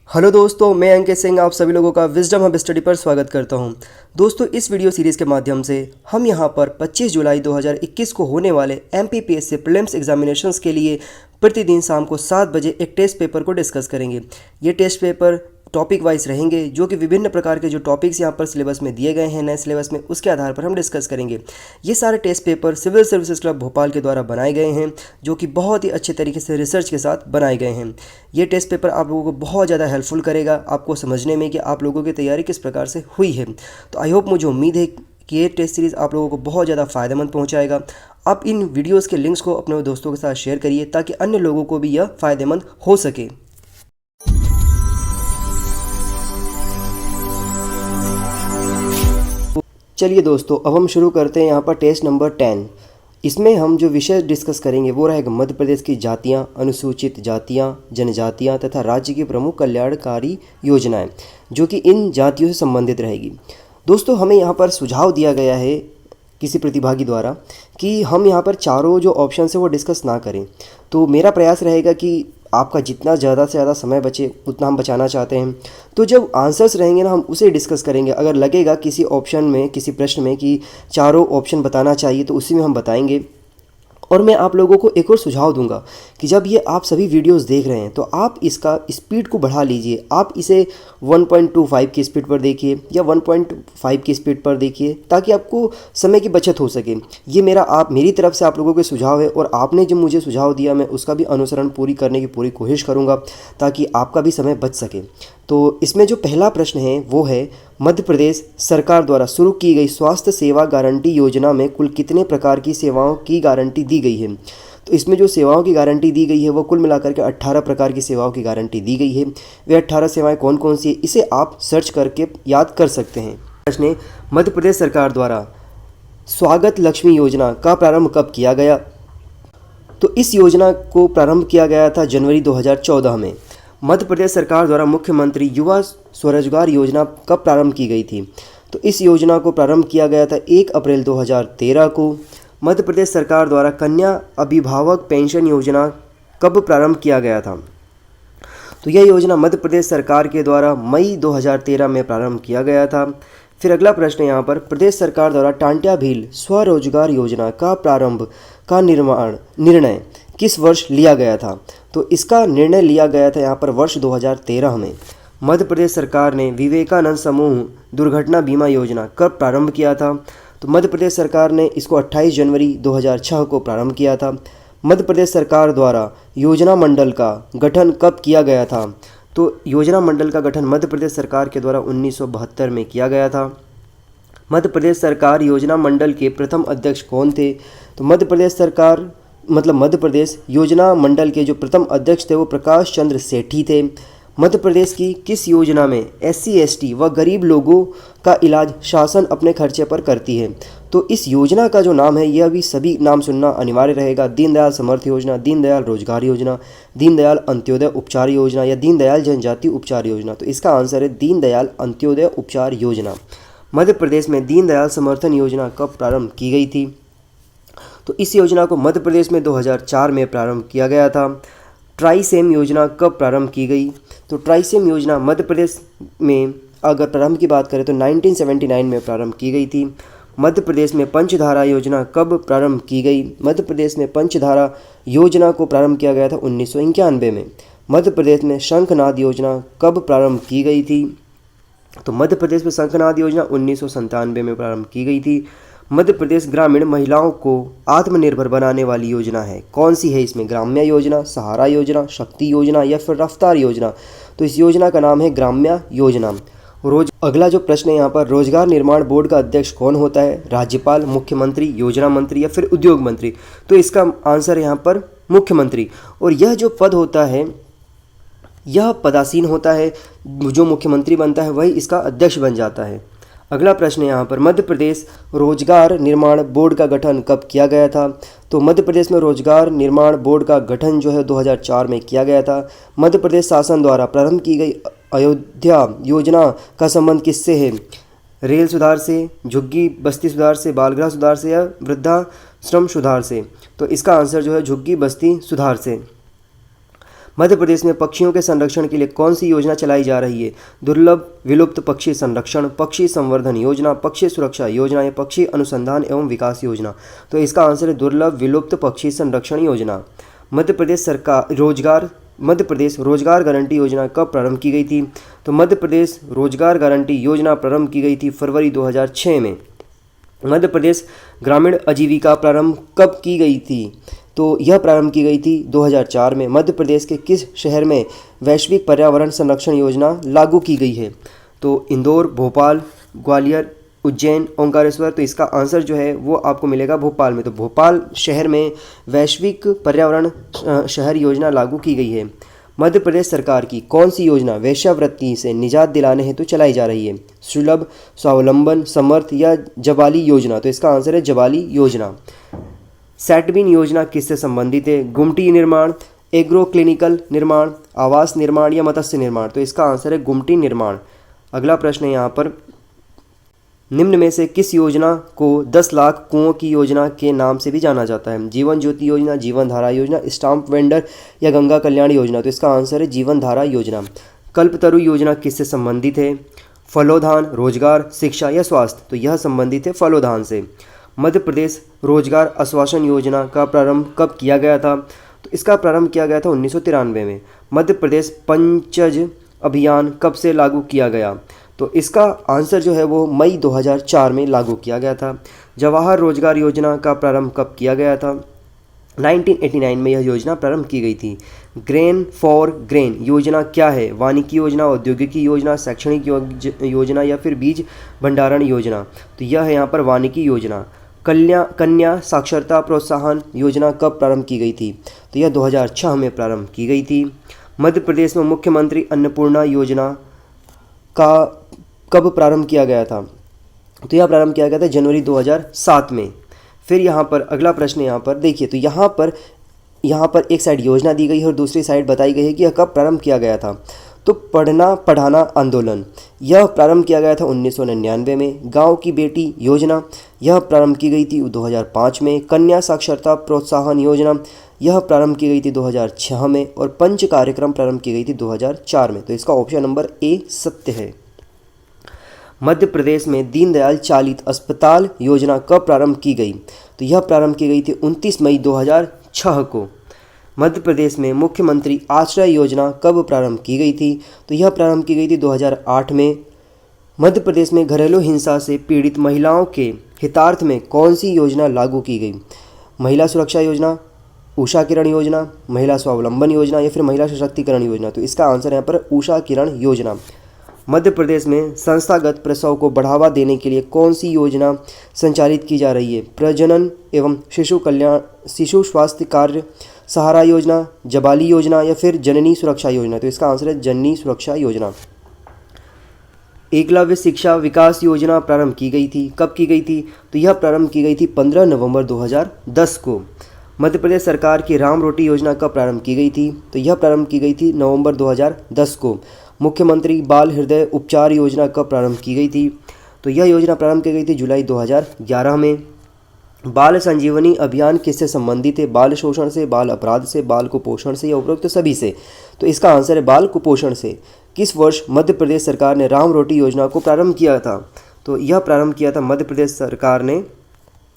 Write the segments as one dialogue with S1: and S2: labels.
S1: Hello दोस्तों, मैं अंकित सिंह आप सभी लोगों का विजडम हब स्टडी पर स्वागत करता हूं। दोस्तों, इस वीडियो सीरीज़ के माध्यम से हम यहां पर 25 जुलाई 2021 को होने वाले एमपीपीएससी प्रीलिम्स एग्जामिनेशंस के लिए प्रतिदिन शाम को 7 बजे एक टेस्ट पेपर को डिस्कस करेंगे। ये टेस्ट पेपर टॉपिक वाइज रहेंगे, जो कि विभिन्न प्रकार के जो टॉपिक्स यहाँ पर सिलेबस में दिए गए हैं नए सिलेबस में, उसके आधार पर हम डिस्कस करेंगे। ये सारे test paper civil services club Bhopal के द्वारा बनाए गए हैं, जो कि बहुत ही अच्छे तरीके से रिसर्च के साथ बनाए गए हैं। ये टेस्ट पेपर आप लोगों को बहुत ज़्यादा हेल्पफुल करेगा आपको समझने में कि आप लोगों की तैयारी किस प्रकार से हुई है। तो आई होप, मुझे उम्मीद है कि ये टेस्ट सीरीज़ आप लोगों को बहुत ज़्यादा फ़ायदेमंद पहुँचाएगा। आप इन वीडियोज़ के लिंक्स को अपने दोस्तों के साथ शेयर करिए ताकि अन्य लोगों को भी यह फ़ायदेमंद हो सके। चलिए दोस्तों, अब हम शुरू करते हैं यहाँ पर टेस्ट नंबर 10। इसमें हम जो विषय डिस्कस करेंगे वो रहेगा मध्य प्रदेश की जातियाँ, अनुसूचित जातियाँ, जनजातियाँ तथा राज्य की प्रमुख कल्याणकारी योजनाएं, जो कि इन जातियों से संबंधित रहेगी। दोस्तों, हमें यहाँ पर सुझाव दिया गया है किसी प्रतिभागी द्वारा कि हम यहाँ पर चारों जो ऑप्शन है वो डिस्कस ना करें। तो मेरा प्रयास रहेगा कि आपका जितना ज़्यादा से ज़्यादा समय बचे उतना हम बचाना चाहते हैं। तो जब आंसर्स रहेंगे ना, हम उसे डिस्कस करेंगे। अगर लगेगा किसी ऑप्शन में, किसी प्रश्न में कि चारों ऑप्शन बताना चाहिए, तो उसी में हम बताएंगे। और मैं आप लोगों को एक और सुझाव दूंगा कि जब ये आप सभी वीडियोस देख रहे हैं तो आप इसका स्पीड को बढ़ा लीजिए। आप इसे 1.25 की स्पीड पर देखिए या 1.5 की स्पीड पर देखिए, ताकि आपको समय की बचत हो सके। ये मेरी तरफ से आप लोगों के सुझाव है, और आपने जो मुझे सुझाव दिया मैं उसका भी अनुसरण पूरी करने की पूरी कोशिश करूँगा ताकि आपका भी समय बच सके। तो इसमें जो पहला प्रश्न है वो है, मध्य प्रदेश सरकार द्वारा शुरू की गई स्वास्थ्य सेवा गारंटी योजना में कुल कितने प्रकार की सेवाओं की गारंटी दी गई है। तो इसमें जो सेवाओं की गारंटी दी गई है वो कुल मिलाकर के 18 प्रकार की सेवाओं की गारंटी दी गई है। वे 18 सेवाएं कौन कौन सी है, इसे आप सर्च करके याद कर सकते हैं। प्रश्न है, मध्य प्रदेश सरकार द्वारा स्वागत लक्ष्मी योजना का प्रारंभ कब किया गया। तो इस योजना को प्रारंभ किया गया था जनवरी 2014 में। मध्य प्रदेश सरकार द्वारा मुख्यमंत्री युवा स्वरोजगार योजना कब प्रारंभ की गई थी। तो इस योजना को प्रारंभ किया गया था 1 अप्रैल 2013 को। मध्य प्रदेश सरकार द्वारा कन्या अभिभावक पेंशन योजना कब प्रारंभ किया गया था। तो यह योजना मध्य प्रदेश सरकार के द्वारा मई 2013 में प्रारंभ किया गया था। फिर अगला प्रश्न यहाँ पर, प्रदेश सरकार द्वारा टांट्या भील स्वरोजगार योजना का प्रारंभ का निर्णय किस वर्ष लिया गया था। तो इसका निर्णय लिया गया था यहाँ पर वर्ष 2013 में। मध्य प्रदेश सरकार ने विवेकानंद समूह दुर्घटना बीमा योजना कब प्रारंभ किया था। तो मध्य प्रदेश सरकार ने इसको 28 जनवरी 2006 को प्रारंभ किया था। मध्य प्रदेश सरकार द्वारा योजना मंडल का गठन कब किया गया था। तो योजना मंडल का गठन मध्य प्रदेश सरकार के द्वारा 1972 में किया गया था। मध्य प्रदेश सरकार योजना मंडल के प्रथम अध्यक्ष कौन थे। तो मध्य प्रदेश योजना मंडल के जो प्रथम अध्यक्ष थे वो प्रकाश चंद्र सेठी थे। मध्य प्रदेश की किस योजना में SC ST व गरीब लोगों का इलाज शासन अपने खर्चे पर करती है। तो इस योजना का जो नाम है, यह भी सभी नाम सुनना अनिवार्य रहेगा। दीनदयाल समर्थ योजना, दीनदयाल रोजगार योजना, दीनदयाल अंत्योदय उपचार योजना या दीनदयाल जनजाति उपचार योजना। तो इसका आंसर है दीनदयाल अंत्योदय उपचार योजना। मध्य प्रदेश में दीनदयाल समर्थन योजना कब प्रारंभ की गई थी। तो इस योजना को मध्य प्रदेश में 2004 में प्रारंभ किया गया था। ट्राइसेम योजना कब प्रारंभ की गई। तो ट्राइसेम योजना मध्य प्रदेश में अगर प्रारंभ की बात करें तो 1979 में प्रारंभ की गई थी। मध्य प्रदेश में पंचधारा योजना कब प्रारंभ की गई। मध्य प्रदेश में पंचधारा योजना को प्रारंभ किया गया था 1991 में। मध्य प्रदेश में शंखनाद योजना कब प्रारंभ की गई थी। तो मध्य प्रदेश में शंखनाद योजना 1997 में प्रारंभ की गई थी। मध्य प्रदेश ग्रामीण महिलाओं को आत्मनिर्भर बनाने वाली योजना है, कौन सी है इसमें, ग्राम्य योजना, सहारा योजना, शक्ति योजना या फिर रफ्तार योजना। तो इस योजना का नाम है ग्राम्य योजना। अगला जो प्रश्न है यहाँ पर, रोजगार निर्माण बोर्ड का अध्यक्ष कौन होता है, राज्यपाल, मुख्यमंत्री, योजना मंत्री या फिर उद्योग मंत्री। तो इसका आंसर यहाँ पर मुख्यमंत्री। और यह जो पद होता है यह पदासीन होता है, जो मुख्यमंत्री बनता है वही इसका अध्यक्ष बन जाता है। अगला प्रश्न है यहाँ पर, मध्य प्रदेश रोजगार निर्माण बोर्ड का गठन कब किया गया था। तो मध्य प्रदेश में रोजगार निर्माण बोर्ड का गठन जो है 2004 में किया गया था। मध्य प्रदेश शासन द्वारा प्रारंभ की गई अयोध्या योजना का संबंध किससे है, रेल सुधार से, झुग्गी बस्ती सुधार से, बालगृह सुधार से या वृद्धाश्रम सुधार से। तो इसका आंसर जो है झुग्गी बस्ती सुधार से। मध्य प्रदेश में पक्षियों के संरक्षण के लिए कौन सी योजना चलाई जा रही है? दुर्लभ विलुप्त पक्षी संरक्षण, पक्षी संवर्धन योजना, पक्षी सुरक्षा योजना या पक्षी अनुसंधान एवं विकास योजना। तो इसका आंसर है दुर्लभ विलुप्त पक्षी संरक्षण योजना। मध्य प्रदेश रोजगार गारंटी योजना कब प्रारंभ की गई थी? तो मध्य प्रदेश रोजगार गारंटी योजना प्रारंभ की गई थी फरवरी 2006 में। मध्य प्रदेश ग्रामीण आजीविका प्रारंभ कब की गई थी? तो यह प्रारंभ की गई थी 2004 में। मध्य प्रदेश के किस शहर में वैश्विक पर्यावरण संरक्षण योजना लागू की गई है? तो इंदौर, भोपाल, ग्वालियर, उज्जैन, ओंकारेश्वर। तो इसका आंसर जो है वो आपको मिलेगा भोपाल में। तो भोपाल शहर में वैश्विक पर्यावरण शहर योजना लागू की गई है। मध्य प्रदेश सरकार की कौन सी योजना वेश्यावृत्ति से निजात दिलाने हेतु चलाई जा रही है? सुलभ, स्वावलंबन, समर्थ या जबाली योजना। तो इसका आंसर है जबाली योजना। सैटबीन योजना किससे संबंधित है? गुमटी निर्माण, एग्रो क्लिनिकल निर्माण, आवास निर्माण या मत्स्य निर्माण। तो इसका आंसर है गुमटी निर्माण। अगला प्रश्न है यहाँ पर, निम्न में से किस योजना को 10 लाख कुओं की योजना के नाम से भी जाना जाता है? जीवन ज्योति योजना, जीवन धारा योजना, स्टाम्प वेंडर या गंगा कल्याण योजना। तो इसका आंसर है जीवन धारा योजना। कल्पतरु योजना किससे संबंधित है? फलोधान, रोजगार, शिक्षा या स्वास्थ्य। तो यह संबंधित है फलोधान से। मध्य प्रदेश रोजगार आश्वासन योजना का प्रारंभ कब किया गया था? तो इसका प्रारंभ किया गया था 1993 में। मध्य प्रदेश पंचज अभियान कब से लागू किया गया? तो इसका आंसर जो है वो मई 2004 में लागू किया गया था। जवाहर रोजगार योजना का प्रारंभ कब किया गया था? 1989 में यह योजना प्रारंभ की गई थी। ग्रेन फॉर ग्रेन योजना क्या है? वानिकी योजना, औद्योगिकी योजना, शैक्षणिक योजना या फिर बीज भंडारण योजना। तो यह है यहाँ पर वानिकी योजना। कन्या साक्षरता प्रोत्साहन योजना कब प्रारंभ की गई थी? तो यह 2006 में प्रारंभ की गई थी। मध्य प्रदेश में मुख्यमंत्री अन्नपूर्णा योजना का कब प्रारंभ किया गया था? तो यह प्रारंभ किया गया था जनवरी 2007 में। फिर यहाँ पर अगला प्रश्न यहाँ पर देखिए, तो यहाँ पर एक साइड योजना दी गई है और दूसरी साइड बताई गई है कि यह कब प्रारंभ किया गया था। तो पढ़ना पढ़ाना आंदोलन यह प्रारंभ किया गया था 1999 में। गांव की बेटी योजना यह प्रारंभ की गई थी 2005 में। कन्या साक्षरता प्रोत्साहन योजना यह प्रारंभ की गई थी 2006 में। और पंच कार्यक्रम प्रारंभ की गई थी 2004 में। तो इसका ऑप्शन नंबर ए सत्य है। मध्य प्रदेश में दीनदयाल चालित अस्पताल योजना कब प्रारंभ की गई? तो यह प्रारंभ की गई थी 29 मई 2006 को। मध्य प्रदेश में मुख्यमंत्री आश्रय योजना कब प्रारंभ की गई थी? तो यह प्रारंभ की गई थी 2008 में। मध्य प्रदेश में घरेलू हिंसा से पीड़ित महिलाओं के हितार्थ में कौन सी योजना लागू की गई? महिला सुरक्षा योजना, उषा किरण योजना, महिला स्वावलंबन योजना या फिर महिला सशक्तिकरण योजना। तो इसका आंसर यहाँ पर उषा किरण योजना। मध्य प्रदेश में संस्थागत प्रसव को बढ़ावा देने के लिए कौन सी योजना संचालित की जा रही है? प्रजनन एवं शिशु स्वास्थ्य कार्य सहारा योजना, जबाली योजना या फिर जननी सुरक्षा योजना। तो इसका आंसर है जननी सुरक्षा योजना। एकलव्य शिक्षा विकास योजना प्रारंभ की गई थी, कब की गई थी? तो यह प्रारंभ की गई थी 15 नवंबर 2010 को। मध्य प्रदेश सरकार की राम रोटी योजना कब प्रारंभ की गई थी? तो यह प्रारंभ की गई थी नवंबर 2010 को। मुख्यमंत्री बाल हृदय उपचार योजना कब प्रारंभ की गई थी? तो यह योजना प्रारंभ की गई थी जुलाई 2011 में। बाल संजीवनी अभियान किससे संबंधित है? बाल शोषण से, बाल अपराध से, बाल कुपोषण से या उपरोक्त सभी से। तो इसका आंसर है बाल कुपोषण से। किस वर्ष मध्य प्रदेश सरकार ने राम रोटी योजना को प्रारंभ किया था? तो यह प्रारंभ किया था मध्य प्रदेश सरकार ने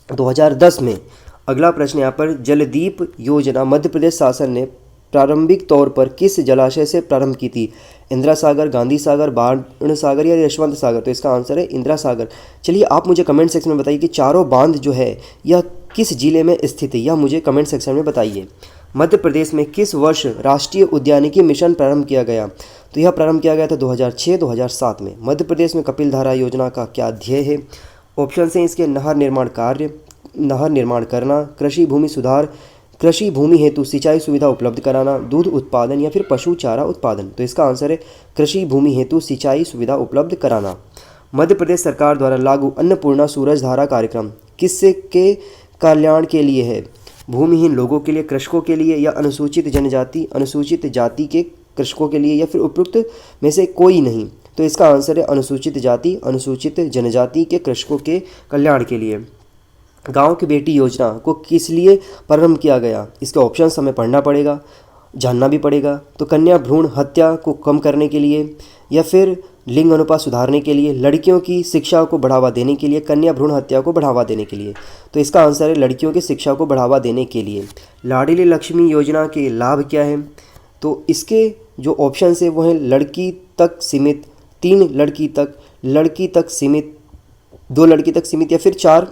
S1: 2010 में। अगला प्रश्न यहाँ पर, जलदीप योजना मध्य प्रदेश शासन ने प्रारंभिक तौर पर किस जलाशय से प्रारंभ की थी? इंदिरा सागर, गांधी सागर, बाण सागर या यशवंत सागर। तो इसका आंसर है इंदिरा सागर। चलिए आप मुझे कमेंट सेक्शन में बताइए कि चारों बांध जो है यह किस जिले में स्थित है, यह मुझे कमेंट सेक्शन में बताइए। मध्य प्रदेश में किस वर्ष राष्ट्रीय उद्यानिकी मिशन प्रारंभ किया गया? तो यह प्रारंभ किया गया था 2006-2007 में। मध्य प्रदेश में कपिल धारा योजना का क्या ध्येय है? ऑप्शन है इसके नहर निर्माण करना, कृषि भूमि सुधार, कृषि भूमि हेतु सिंचाई सुविधा उपलब्ध कराना, दूध उत्पादन या फिर पशु चारा उत्पादन। तो इसका आंसर है कृषि भूमि हेतु सिंचाई सुविधा उपलब्ध कराना। मध्य प्रदेश सरकार द्वारा लागू अन्नपूर्णा सूरजधारा कार्यक्रम किससे के कल्याण के लिए है? भूमिहीन लोगों के लिए, कृषकों के लिए या अनुसूचित जनजाति अनुसूचित जाति के कृषकों के लिए या फिर उपरोक्त में से कोई नहीं। तो इसका आंसर है अनुसूचित जाति अनुसूचित जनजाति के कृषकों के कल्याण के लिए। गांव की बेटी योजना को किस लिए प्रारंभ किया गया? इसके ऑप्शन हमें पढ़ना पड़ेगा। जानना भी पड़ेगा। तो कन्या भ्रूण हत्या को कम करने के लिए या फिर लिंग अनुपात सुधारने के लिए, लड़कियों की शिक्षा को बढ़ावा देने के लिए, कन्या भ्रूण हत्या को बढ़ावा देने के लिए। तो इसका आंसर है लड़कियों की शिक्षा को बढ़ावा देने के लिए। लाडली लक्ष्मी योजना के लाभ क्या है? तो इसके जो ऑप्शंस है वो हैं लड़की तक सीमित, 3 लड़की तक सीमित, 2 लड़की तक सीमित या फिर 4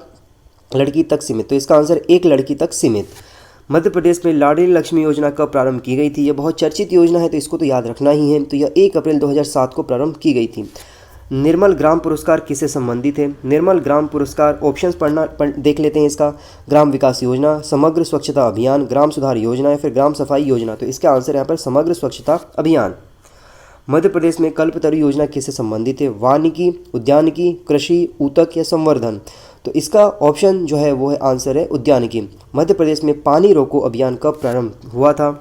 S1: लड़की तक सीमित। तो इसका आंसर 1 लड़की तक सीमित। मध्य प्रदेश में लाडली लक्ष्मी योजना कब प्रारंभ की गई थी? यह बहुत चर्चित योजना है तो इसको तो याद रखना ही है। तो यह 1 अप्रैल 2007 को प्रारंभ की गई थी। निर्मल ग्राम पुरस्कार किससे संबंधित है? निर्मल ग्राम पुरस्कार ऑप्शंस देख लेते हैं इसका। ग्राम विकास योजना, समग्र स्वच्छता अभियान, ग्राम सुधार योजना या फिर ग्राम सफाई योजना। तो इसका आंसर यहाँ पर समग्र स्वच्छता अभियान। मध्य प्रदेश में कल्पतरु योजना किससे संबंधित है? वानिकी, उद्यानिकी, कृषि, ऊतक या संवर्धन। तो इसका ऑप्शन जो है वो है आंसर है उद्यानिकी। मध्य प्रदेश में पानी रोको अभियान कब प्रारंभ हुआ था?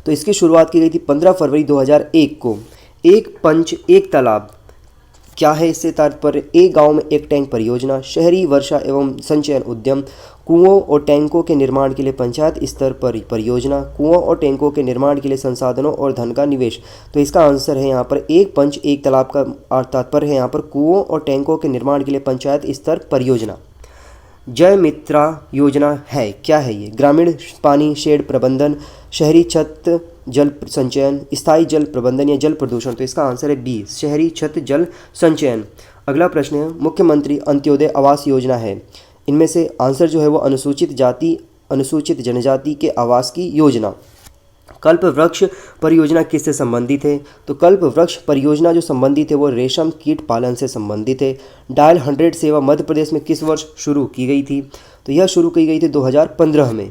S1: तो इसकी शुरुआत की गई थी 15 फरवरी 2001 को। एक पंच एक तालाब क्या है इससे तात्पर्य? एक गांव में एक टैंक परियोजना, शहरी वर्षा एवं संचयन उद्यम, कुओं और टैंकों के निर्माण के लिए पंचायत स्तर पर परियोजना, कुओं और टैंकों के निर्माण के लिए संसाधनों और धन का निवेश। तो इसका आंसर है यहाँ पर एक पंच एक तालाब का तात्पर्य है यहाँ पर कुओं और टैंकों के निर्माण के लिए पंचायत स्तर परियोजना। जय मित्रा योजना है क्या है ये? ग्रामीण पानी शेड प्रबंधन, शहरी छत जल संचयन, स्थायी जल प्रबंधन या जल प्रदूषण। तो इसका आंसर है बी, शहरी छत जल संचयन। अगला प्रश्न है मुख्यमंत्री अंत्योदय आवास योजना है, इनमें से आंसर जो है वो अनुसूचित जाति अनुसूचित जनजाति के आवास की योजना। कल्प वृक्ष परियोजना किससे संबंधित है? तो कल्प वृक्ष परियोजना जो संबंधित है वो रेशम कीट पालन से संबंधित है। डायल 100 सेवा मध्य प्रदेश में किस वर्ष शुरू की गई थी? तो यह शुरू की गई थी 2015 में।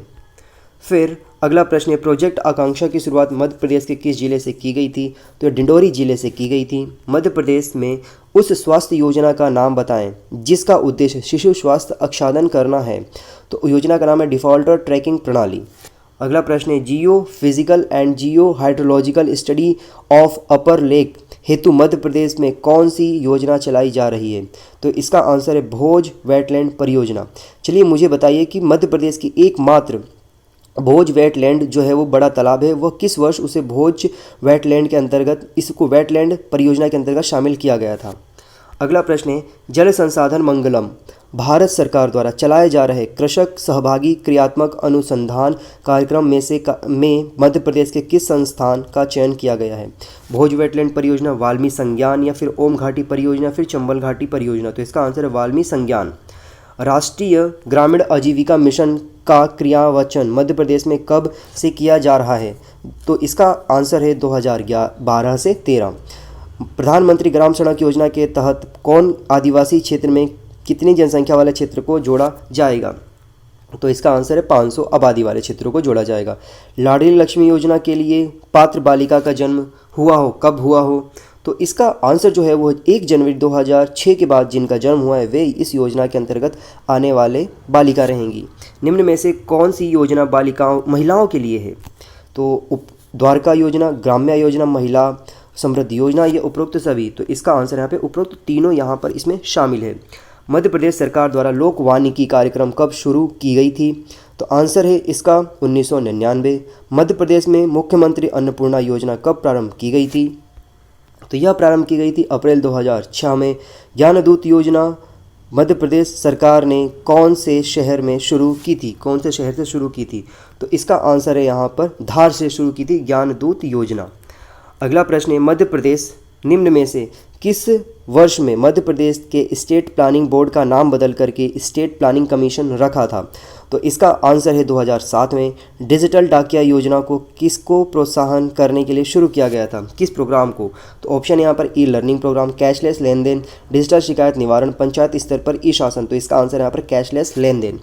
S1: फिर अगला प्रश्न है प्रोजेक्ट आकांक्षा की शुरुआत मध्य प्रदेश के किस जिले से की गई थी? तो डिंडोरी जिले से की गई थी। मध्य प्रदेश में उस स्वास्थ्य योजना का नाम बताएं जिसका उद्देश्य शिशु स्वास्थ्य आच्छादन करना है। तो योजना का नाम है डिफॉल्टर ट्रैकिंग प्रणाली। अगला प्रश्न है geo physical and geo hydrological study of upper lake हेतु मध्य प्रदेश में कौन सी योजना चलाई जा रही है? तो इसका आंसर है भोज वेटलैंड परियोजना। चलिए मुझे बताइए कि मध्य प्रदेश की एकमात्र भोज वेटलैंड जो है वो बड़ा तालाब है, वह किस वर्ष उसे भोज वेटलैंड के अंतर्गत इसको वेटलैंड परियोजना के अंतर्गत शामिल किया गया था। अगला प्रश्न है जल संसाधन मंगलम भारत सरकार द्वारा चलाए जा रहे कृषक सहभागी क्रियात्मक अनुसंधान कार्यक्रम में मध्य प्रदेश के किस संस्थान का चयन किया गया है? भोज वेटलैंड परियोजना, वाल्मी संज्ञान या फिर ओम घाटी परियोजना, फिर चंबल घाटी परियोजना। तो इसका आंसर है वाल्मी संज्ञान। राष्ट्रीय ग्रामीण आजीविका मिशन का क्रियान्वयन मध्य प्रदेश में कब से किया जा रहा है? तो इसका आंसर है 2012 से 13। प्रधानमंत्री ग्राम सड़क योजना के तहत कौन आदिवासी क्षेत्र में कितनी जनसंख्या वाले क्षेत्र को जोड़ा जाएगा? तो इसका आंसर है 500 आबादी वाले क्षेत्रों को जोड़ा जाएगा। लाडली लक्ष्मी योजना के लिए पात्र बालिका का जन्म हुआ हो, कब हुआ हो? तो इसका आंसर जो है वो 1 जनवरी 2006 के बाद जिनका जन्म हुआ है वे इस योजना के अंतर्गत आने वाले बालिका रहेंगी। निम्न में से कौन सी योजना महिलाओं के लिए है? तो द्वारका योजना, ग्राम्य योजना, महिला समृद्धि योजना, ये उपरोक्त सभी। तो इसका आंसर यहाँ पे उपरोक्त तीनों यहाँ पर इसमें शामिल है। मध्य प्रदेश सरकार द्वारा लोक वानिकी कार्यक्रम कब शुरू की गई थी? तो आंसर है इसका 1999। मध्य प्रदेश में मुख्यमंत्री अन्नपूर्णा योजना कब प्रारंभ की गई थी? तो यह प्रारंभ की गई थी अप्रैल 2006 में। ज्ञानदूत योजना मध्य प्रदेश सरकार ने कौन से शहर में शुरू की थी? कौन से शहर से शुरू की थी? तो इसका आंसर है यहाँ पर धार से शुरू की थी ज्ञानदूत योजना। अगला प्रश्न है मध्य प्रदेश निम्न में से किस वर्ष में मध्य प्रदेश के स्टेट प्लानिंग बोर्ड का नाम बदल करके स्टेट प्लानिंग कमीशन रखा था? तो इसका आंसर है 2007 में। डिजिटल डाकिया योजना को किसको प्रोत्साहन करने के लिए शुरू किया गया था? किस प्रोग्राम को? तो ऑप्शन यहाँ पर ई लर्निंग प्रोग्राम, कैशलेस लेन देन, डिजिटल शिकायत निवारण, पंचायत स्तर पर ई शासन। तो इसका आंसर यहाँ पर कैशलेस लेन देन।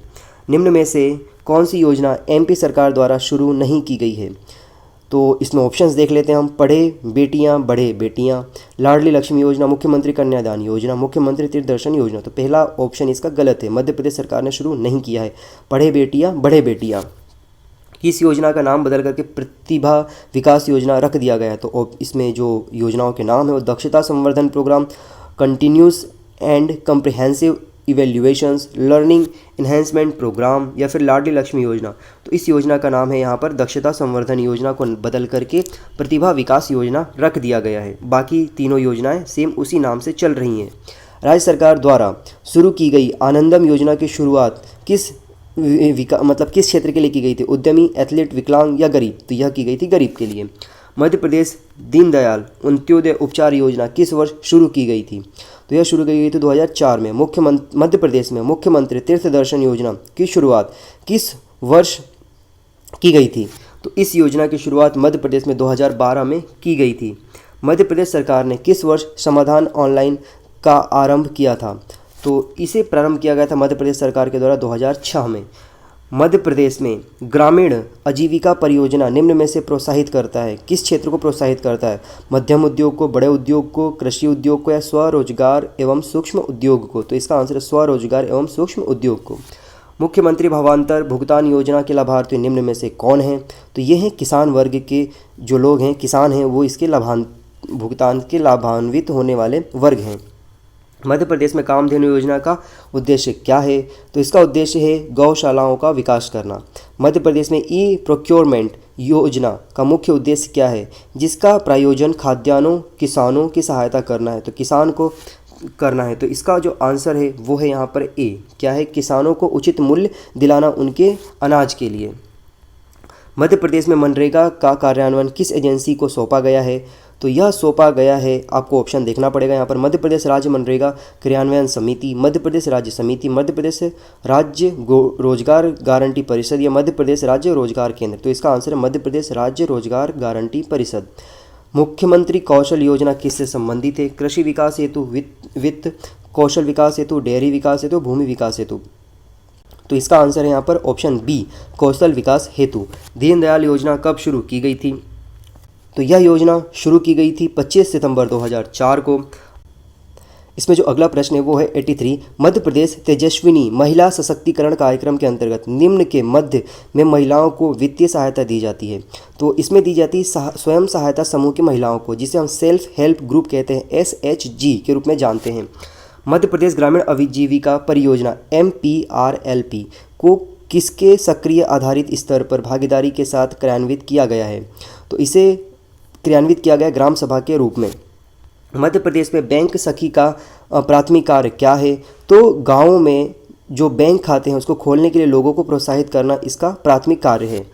S1: निम्न में से कौन सी योजना एमपी सरकार द्वारा शुरू नहीं की गई है? तो इसमें ऑप्शंस देख लेते हैं हम। पढ़े बेटियां बढ़े बेटियां, लाडली लक्ष्मी योजना, मुख्यमंत्री कन्यादान योजना, मुख्यमंत्री तीर्थदर्शन योजना। तो पहला ऑप्शन इसका गलत है, मध्य प्रदेश सरकार ने शुरू नहीं किया है पढ़े बेटियां बढ़े बेटियां। किस योजना का नाम बदल करके प्रतिभा विकास योजना रख दिया गया है? तो इसमें जो योजनाओं के नाम है वो दक्षता संवर्धन programme, continuous and comprehensive evaluations, learning enhancement programme या फिर लाडली लक्ष्मी योजना। तो इस योजना का नाम है यहाँ पर दक्षता संवर्धन योजना को बदल करके प्रतिभा विकास योजना रख दिया गया है। बाकी तीनों योजनाएं सेम उसी नाम से चल रही हैं। राज्य सरकार द्वारा शुरू की गई आनंदम योजना की शुरुआत किस किस क्षेत्र के लिए की गई थी? उद्यमी, एथलीट, विकलांग या गरीब? तो यह की गई थी गरीब के लिए। मध्य प्रदेश दीनदयाल अंत्योदय उपचार योजना किस वर्ष शुरू की गई थी? तो यह शुरू की गई थी 2004 में। मध्य प्रदेश में मुख्यमंत्री तीर्थ दर्शन योजना की शुरुआत किस वर्ष की गई थी? तो इस योजना की शुरुआत मध्य प्रदेश में 2012 में की गई थी। मध्य प्रदेश सरकार ने किस वर्ष समाधान ऑनलाइन का आरंभ किया था? तो इसे प्रारंभ किया गया था मध्य प्रदेश सरकार के द्वारा 2006 में। मध्य प्रदेश में ग्रामीण आजीविका परियोजना निम्न में से प्रोत्साहित करता है? किस क्षेत्र को प्रोत्साहित करता है? मध्यम उद्योग को, बड़े उद्योग को, कृषि उद्योग को या स्वरोजगार एवं सूक्ष्म उद्योग को? तो इसका आंसर है स्वरोजगार एवं सूक्ष्म उद्योग को। मुख्यमंत्री भावांतर भुगतान योजना के लाभार्थी निम्न में से कौन हैं? तो ये हैं किसान वर्ग के जो लोग हैं, किसान हैं, वो इसके भुगतान के लाभान्वित होने वाले वर्ग हैं। मध्य प्रदेश में कामधेनु योजना का उद्देश्य क्या है? तो इसका उद्देश्य है गौशालाओं का विकास करना। मध्य प्रदेश में ई प्रोक्योरमेंट योजना का मुख्य उद्देश्य क्या है? जिसका प्रायोजन खाद्यान्नों किसानों की सहायता करना है। तो किसान को करना है। तो इसका जो आंसर है वो है यहाँ पर ए। क्या है? किसानों को उचित मूल्य दिलाना उनके अनाज के लिए। मध्य प्रदेश में मनरेगा का कार्यान्वयन किस एजेंसी को सौंपा गया है? तो यह सौंपा गया है, आपको ऑप्शन देखना पड़ेगा यहाँ पर, मध्य प्रदेश राज्य मनरेगा क्रियान्वयन समिति, मध्य प्रदेश राज्य समिति, मध्य प्रदेश राज्य रोजगार गारंटी परिषद या मध्य प्रदेश राज्य रोजगार केंद्र। तो इसका आंसर है मध्य प्रदेश राज्य रोजगार गारंटी परिषद। मुख्यमंत्री कौशल योजना किससे संबंधित है? कृषि विकास हेतु, वित्त, कौशल विकास हेतु, डेयरी विकास हेतु, भूमि विकास हेतु? तो इसका आंसर है यहाँ पर ऑप्शन बी, कौशल विकास हेतु। दीनदयाल योजना कब शुरू की गई थी? तो यह योजना शुरू की गई थी 25 सितंबर 2004 को। इसमें जो अगला प्रश्न है वो है 83। मध्य प्रदेश तेजस्विनी महिला सशक्तिकरण कार्यक्रम के अंतर्गत निम्न के मध्य में महिलाओं को वित्तीय सहायता दी जाती है। तो इसमें दी जाती है स्वयं सहायता समूह की महिलाओं को, जिसे हम सेल्फ हेल्प ग्रुप कहते हैं, SHG के रूप में जानते हैं। मध्य प्रदेश ग्रामीण आजीविका परियोजना MPRLP को किसके सक्रिय आधारित स्तर पर भागीदारी के साथ क्रियान्वित किया गया है? तो इसे क्रियान्वित किया गया ग्राम सभा के रूप में। मध्य प्रदेश में बैंक सखी का प्राथमिक कार्य क्या है? तो गाँवों में जो बैंक खाते हैं उसको खोलने के लिए लोगों को प्रोत्साहित करना इसका प्राथमिक कार्य है।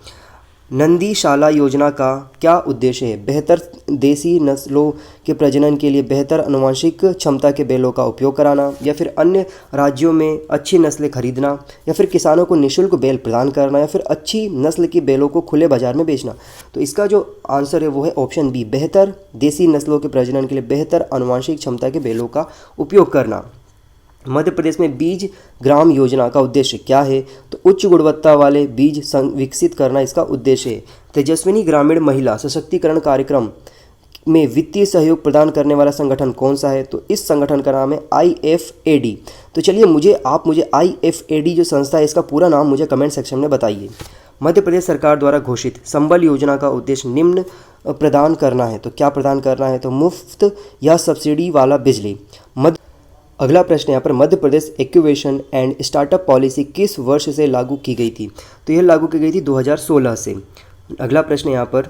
S1: नंदीशाला योजना का क्या उद्देश्य है? बेहतर देसी नस्लों के प्रजनन के लिए बेहतर आनुवंशिक क्षमता के बैलों का उपयोग कराना, या फिर अन्य राज्यों में अच्छी नस्लें खरीदना, या फिर किसानों को निःशुल्क बैल प्रदान करना, या फिर अच्छी नस्ल की बैलों को खुले बाजार में बेचना। तो इसका जो आंसर है वो है ऑप्शन बी, बेहतर देसी नस्लों के प्रजनन के लिए बेहतर आनुवंशिक क्षमता के बैलों का उपयोग करना। मध्य प्रदेश में बीज ग्राम योजना का उद्देश्य क्या है? तो उच्च गुणवत्ता वाले बीज विकसित करना इसका उद्देश्य है। तेजस्विनी ग्रामीण महिला सशक्तिकरण कार्यक्रम में वित्तीय सहयोग प्रदान करने वाला संगठन कौन सा है? तो इस संगठन का नाम है IFAD। तो चलिए आप मुझे IFAD जो संस्था है इसका पूरा नाम मुझे कमेंट सेक्शन में बताइए। मध्य प्रदेश सरकार द्वारा घोषित संबल योजना का उद्देश्य निम्न प्रदान करना है। तो क्या प्रदान करना है? तो मुफ्त या सब्सिडी वाला बिजली। अगला प्रश्न यहाँ पर, Madhya Pradesh incubation and startup policy किस वर्ष से लागू की गई थी? तो यह लागू की गई थी 2016 से। अगला प्रश्न यहाँ पर,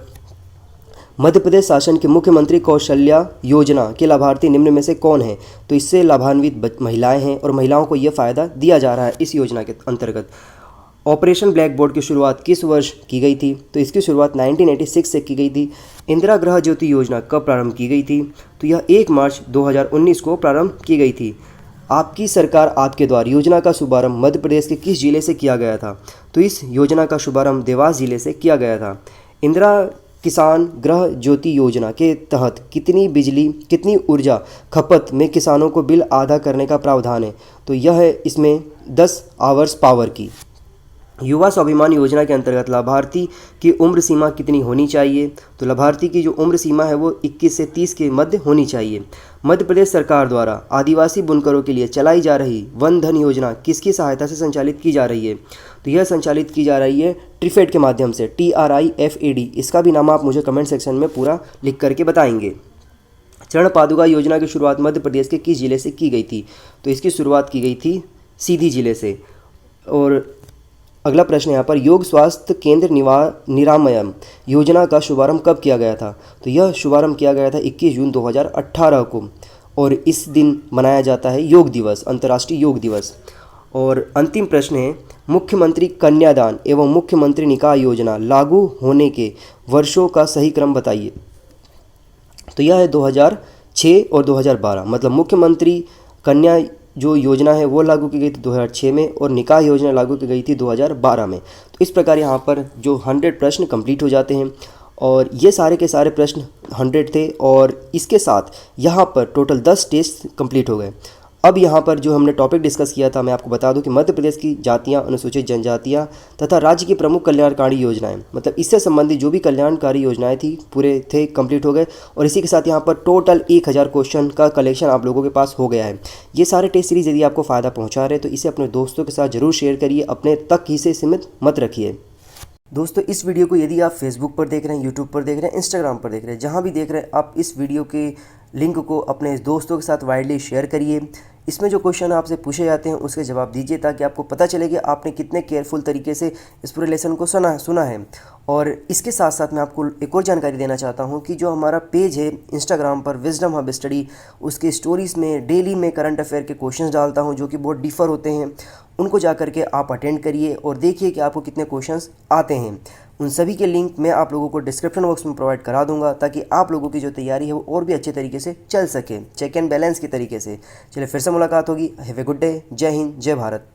S1: मध्य प्रदेश शासन के मुख्यमंत्री कौशल्या योजना के लाभार्थी निम्न में से कौन है? तो इससे लाभान्वित महिलाएं हैं और महिलाओं को यह फ़ायदा दिया जा रहा है इस योजना के अंतर्गत। ऑपरेशन ब्लैक बोर्ड की शुरुआत किस वर्ष की गई थी? तो इसकी शुरुआत 1986 से की गई थी। इंदिरा गृह ज्योति योजना कब प्रारंभ की गई थी? तो यह 1 मार्च 2019 को प्रारंभ की गई थी। आपकी सरकार आपके द्वार योजना का शुभारंभ मध्य प्रदेश के किस जिले से किया गया था? तो इस योजना का शुभारंभ देवास जिले से किया गया था। इंदिरा किसान गृह ज्योति योजना के तहत कितनी ऊर्जा खपत में किसानों को बिल आधा करने का प्रावधान है? तो यह है इसमें 10 आवर्स पावर की। युवा स्वाभिमान योजना के अंतर्गत लाभार्थी की उम्र सीमा कितनी होनी चाहिए? तो लाभार्थी की जो उम्र सीमा है वो 21 से 30 के मध्य होनी चाहिए। मध्य प्रदेश सरकार द्वारा आदिवासी बुनकरों के लिए चलाई जा रही वन धन योजना किसकी सहायता से संचालित की जा रही है? तो यह संचालित की जा रही है ट्रिफेड के माध्यम से, TRIFAD। इसका भी नाम आप मुझे कमेंट सेक्शन में पूरा लिख करके बताएंगे। चरण पादुका योजना की शुरुआत मध्य प्रदेश के किस जिले से की गई थी? तो इसकी शुरुआत की गई थी सीधी जिले से। और अगला प्रश्न यहाँ पर, योग स्वास्थ्य केंद्र निरामयम योजना का शुभारंभ कब किया गया था? तो यह शुभारंभ किया गया था 21 जून 2018 को, और इस दिन मनाया जाता है योग दिवस, अंतर्राष्ट्रीय योग दिवस। और अंतिम प्रश्न है, मुख्यमंत्री कन्यादान एवं मुख्यमंत्री निकाह योजना लागू होने के वर्षों का सही क्रम बताइए। तो यह है 2006 और 2012, मतलब मुख्यमंत्री कन्या जो योजना है वो लागू की गई थी 2006 में, और निकाह योजना लागू की गई थी 2012 में। तो इस प्रकार यहाँ पर जो 100 प्रश्न कंप्लीट हो जाते हैं, और ये सारे के सारे प्रश्न 100 थे, और इसके साथ यहाँ पर टोटल 10 टेस्ट कंप्लीट हो गए। अब यहाँ पर जो हमने टॉपिक डिस्कस किया था, मैं आपको बता दूं कि मध्य प्रदेश की जातियाँ, अनुसूचित जनजातियाँ तथा राज्य की प्रमुख कल्याणकारी योजनाएं, मतलब इससे संबंधित जो भी कल्याणकारी योजनाएं थी पूरे थे कंप्लीट हो गए। और इसी के साथ यहाँ पर टोटल 1000 क्वेश्चन का कलेक्शन आप लोगों के पास हो गया है। ये सारे टेस्ट सीरीज़ यदि आपको फ़ायदा पहुँचा रहे तो इसे अपने दोस्तों के साथ ज़रूर शेयर करिए, अपने तक ही से सीमित मत रखिए। दोस्तों, इस वीडियो को यदि आप फेसबुक पर देख रहे हैं, यूट्यूब पर देख रहे हैं, इंस्टाग्राम पर देख रहे हैं, जहाँ भी देख रहे हैं, आप इस वीडियो के लिंक को अपने दोस्तों के साथ वाइडली शेयर करिए। इसमें जो क्वेश्चन आपसे पूछे जाते हैं उसके जवाब दीजिए, ताकि आपको पता चले कि आपने कितने केयरफुल तरीके से इस पूरे लेसन को सुना है। और इसके साथ साथ मैं आपको एक और जानकारी देना चाहता हूँ कि जो हमारा पेज है इंस्टाग्राम पर विजडम हब स्टडी, उसके स्टोरीज़ में डेली में करंट अफेयर के क्वेश्चंस डालता हूँ जो कि बहुत डिफ़र होते हैं। उनको जा करके आप अटेंड करिए और देखिए कि आपको कितने क्वेश्चंस आते हैं। उन सभी के लिंक मैं आप लोगों को डिस्क्रिप्शन बॉक्स में प्रोवाइड करा दूंगा, ताकि आप लोगों की जो तैयारी है वो और भी अच्छे तरीके से चल सके, चेक एंड बैलेंस के तरीके से। चलिए फिर से मुलाकात होगी। Have a good day. जय हिंद, जय भारत।